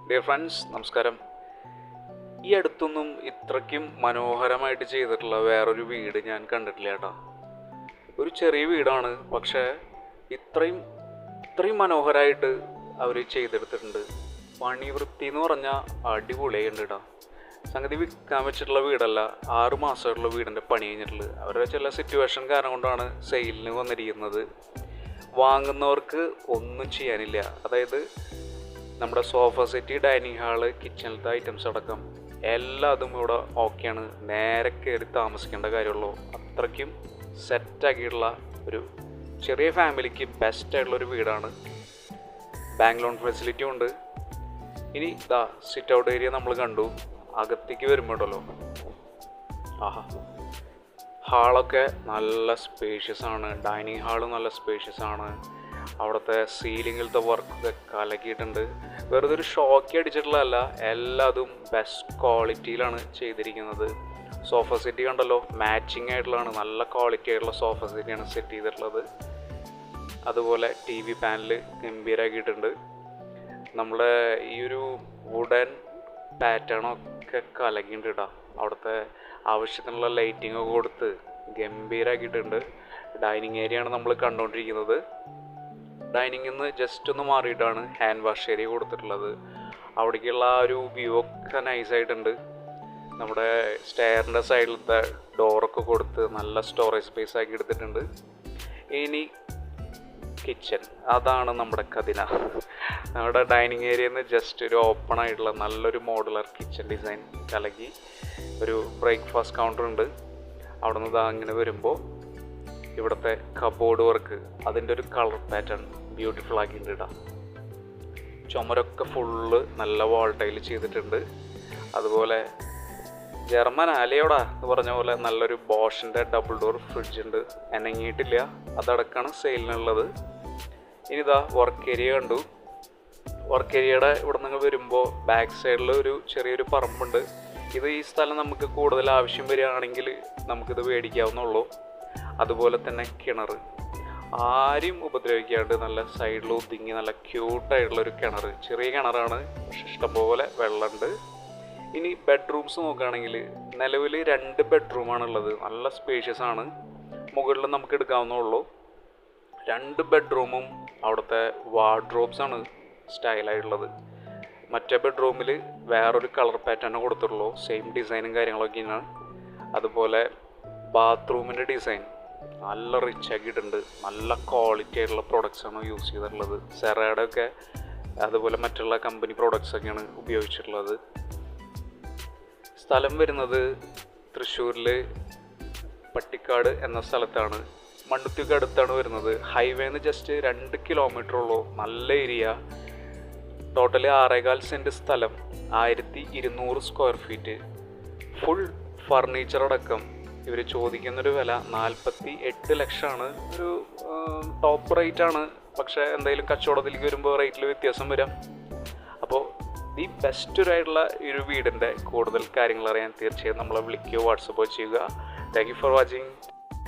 Dear friends, നമസ്കാരം. ഈ അടുത്തൊന്നും ഇത്രയ്ക്കും മനോഹരമായിട്ട് ചെയ്തിട്ടുള്ള വേറൊരു വീട് ഞാൻ കണ്ടിട്ടില്ല കേട്ടോ. ഒരു ചെറിയ വീടാണ്, പക്ഷേ ഇത്രയും മനോഹരമായിട്ട് അവർ ചെയ്തെടുത്തിട്ടുണ്ട്. പണിവൃത്തി എന്ന് പറഞ്ഞാൽ അടിപൊളിയായിട്ടുണ്ട് കേട്ടോ. സംഗതി വിൽക്കാൻ വെച്ചിട്ടുള്ള വീടല്ല, 6 മാസമായിട്ടുള്ള വീടിൻ്റെ പണി കഴിഞ്ഞിട്ടുള്ളത്. അവരുടെ ചില സിറ്റുവേഷൻ കാരണം കൊണ്ടാണ് സെയിലിന് വന്നിരിക്കുന്നത്. വാങ്ങുന്നവർക്ക് ഒന്നും ചെയ്യാനില്ല. അതായത് നമ്മുടെ സോഫ സെറ്റ്, ഡൈനിങ് ഹാള്, കിച്ചണിലത്തെ ഐറ്റംസ് അടക്കം എല്ലാതും ഇവിടെ ഓക്കെയാണ്. നേരെ കയറി താമസിക്കേണ്ട കാര്യമുള്ളൂ. അത്രയ്ക്കും സെറ്റാക്കിയിട്ടുള്ള ഒരു ചെറിയ ഫാമിലിക്ക് ബെസ്റ്റായിട്ടുള്ളൊരു വീടാണ്. ബാങ്ക് ലോൺ ഫെസിലിറ്റി ഉണ്ട്. ഇനി ഇതാ സിറ്റ് ഔട്ട് ഏരിയ നമ്മൾ കണ്ടു. അകത്തേക്ക് വരുമ്പോഴല്ലോ, ആഹാ, ഹാളൊക്കെ നല്ല സ്പേഷ്യസ് ആണ്. ഡൈനിങ് ഹാള് നല്ല സ്പേഷ്യസ് ആണ്. അവിടുത്തെ സീലിങ്ങിലത്തെ വർക്കൊക്കെ കലക്കിയിട്ടുണ്ട്. വെറുതെ ഒരു ഷോക്കി അടിച്ചിട്ടുള്ളതല്ല, എല്ലാതും ബെസ്റ്റ് ക്വാളിറ്റിയിലാണ് ചെയ്തിരിക്കുന്നത്. സോഫ സെറ്റ് കണ്ടല്ലോ, മാച്ചിങ് ആയിട്ടുള്ളതാണ്. നല്ല ക്വാളിറ്റി ആയിട്ടുള്ള സോഫ സെറ്റിയാണ് സെറ്റ് ചെയ്തിട്ടുള്ളത്. അതുപോലെ TV പാനൽ ഗംഭീരമാക്കിയിട്ടുണ്ട്. നമ്മുടെ ഈ ഒരു വുഡൻ പാറ്റേണൊക്കെ കലക്കിയിട്ടുണ്ട് കേട്ടോ. അവിടുത്തെ ആവശ്യത്തിനുള്ള ലൈറ്റിംഗ് ഒക്കെ കൊടുത്ത് ഗംഭീരമാക്കിയിട്ടുണ്ട്. ഡൈനിങ് ഏരിയ ആണ് നമ്മൾ കണ്ടുകൊണ്ടിരിക്കുന്നത്. ഡൈനിങ്ങിൽ നിന്ന് ജസ്റ്റ് ഒന്ന് മാറിയിട്ടാണ് ഹാൻഡ് വാഷ് ഏരിയ കൊടുത്തിട്ടുള്ളത്. അവിടേക്കുള്ള ആ ഒരു വ്യൂ ഒക്കെ നൈസായിട്ടുണ്ട്. നമ്മുടെ സ്റ്റെയറിൻ്റെ സൈഡിലത്തെ ഡോറൊക്കെ കൊടുത്ത് നല്ല സ്റ്റോറേജ് സ്പേസ് ആക്കി എടുത്തിട്ടുണ്ട്. ഇനി കിച്ചൺ, അതാണ് നമ്മുടെ കതിന. നമ്മുടെ ഡൈനിങ് ഏരിയയിൽ നിന്ന് ജസ്റ്റ് ഒരു ഓപ്പൺ ആയിട്ടുള്ള നല്ലൊരു മോഡുലർ കിച്ചൺ ഡിസൈൻ കലക്കി ഒരു ബ്രേക്ക്ഫാസ്റ്റ് കൗണ്ടർ ഉണ്ട്. അവിടെ നിന്ന് അങ്ങനെ വരുമ്പോൾ ഇവിടുത്തെ കബോർഡ് വർക്ക്, അതിൻ്റെ ഒരു കളർ പാറ്റേൺ ബ്യൂട്ടിഫുൾ ആക്കിയിട്ടുണ്ട് കേട്ടോ. ചുമരൊക്കെ ഫുള്ള് നല്ല വാൾ ടൈൽ ചെയ്തിട്ടുണ്ട്. അതുപോലെ ജർമ്മൻ ആലയോടാ എന്ന് പറഞ്ഞ പോലെ നല്ലൊരു ബോഷിൻ്റെ ഡബിൾ ഡോർ ഫ്രിഡ്ജ് ഉണ്ട്. അനങ്ങിയിട്ടില്ല, അതടക്കാണ് സെയിലിനുള്ളത്. ഇനി ഇതാ വർക്ക് ഏരിയ കണ്ടു. വർക്ക് ഏരിയയുടെ ഇവിടെ നിന്ന് വരുമ്പോൾ ബാക്ക് സൈഡിൽ ഒരു ചെറിയൊരു പറമ്പുണ്ട്. ഈ സ്ഥലം നമുക്ക് കൂടുതൽ ആവശ്യം വരികയാണെങ്കിൽ നമുക്കിത് മേടിക്കാവുന്നുള്ളൂ. അതുപോലെ തന്നെ കിണർ, ആരും ഉപദ്രവിക്കാണ്ട് നല്ല സൈഡിൽ ഒതുങ്ങി നല്ല ക്യൂട്ടായിട്ടുള്ളൊരു കിണർ. ചെറിയ കിണറാണ്, പക്ഷെ ഇഷ്ടംപോലെ വെള്ളമുണ്ട്. ഇനി ബെഡ്റൂംസ് നോക്കുകയാണെങ്കിൽ നിലവിൽ 2 ബെഡ്റൂമാണുള്ളത്. നല്ല സ്പേഷ്യസ് ആണ്. മുകളിൽ നമുക്ക് എടുക്കാവുന്നുള്ളൂ. 2 ബെഡ്റൂമും അവിടുത്തെ വാർഡ്രോബ്സ് ആണ് സ്റ്റൈലായിട്ടുള്ളത്. മറ്റേ ബെഡ്റൂമിൽ വേറൊരു കളർ പാറ്റേൺ കൊടുത്തിട്ടുള്ളൂ. സെയിം ഡിസൈനും കാര്യങ്ങളൊക്കെയാണ്. അതുപോലെ ബാത്റൂമിൻ്റെ ഡിസൈൻ നല്ല റിച്ച് ആക്കിയിട്ടുണ്ട്. നല്ല ക്വാളിറ്റി ആയിട്ടുള്ള പ്രൊഡക്ട്സാണ് യൂസ് ചെയ്തിട്ടുള്ളത്. സെറയുടെ ഒക്കെ അതുപോലെ മറ്റുള്ള കമ്പനി പ്രൊഡക്ട്സൊക്കെയാണ് ഉപയോഗിച്ചിട്ടുള്ളത്. സ്ഥലം വരുന്നത് തൃശ്ശൂരിൽ പട്ടിക്കാട് എന്ന സ്ഥലത്താണ്. മണ്ണുത്തിക്ക് അടുത്താണ് വരുന്നത്. ഹൈവേന്ന് ജസ്റ്റ് 2 കിലോമീറ്റർ ഉള്ളൂ. നല്ല ഏരിയ. ടോട്ടലി 6.25 സെൻറ്റ് സ്ഥലം, 1200 സ്ക്വയർ ഫീറ്റ്. ഫുൾ ഫർണിച്ചർ അടക്കം ഇവർ ചോദിക്കുന്നൊരു വില 48 ലക്ഷമാണ്. ഒരു ടോപ്പ് റേറ്റ് ആണ്. പക്ഷേ എന്തായാലും കച്ചവടത്തിലേക്ക് വരുമ്പോൾ റേറ്റിൽ വ്യത്യാസം വരാം. അപ്പോൾ ഈ ബെസ്റ്റായിട്ടുള്ള ഒരു വീടിൻ്റെ കൂടുതൽ കാര്യങ്ങൾ അറിയാൻ തീർച്ചയായും നമ്മളെ വിളിക്കുകയോ വാട്സപ്പോ ചെയ്യുക. Thank you for watching.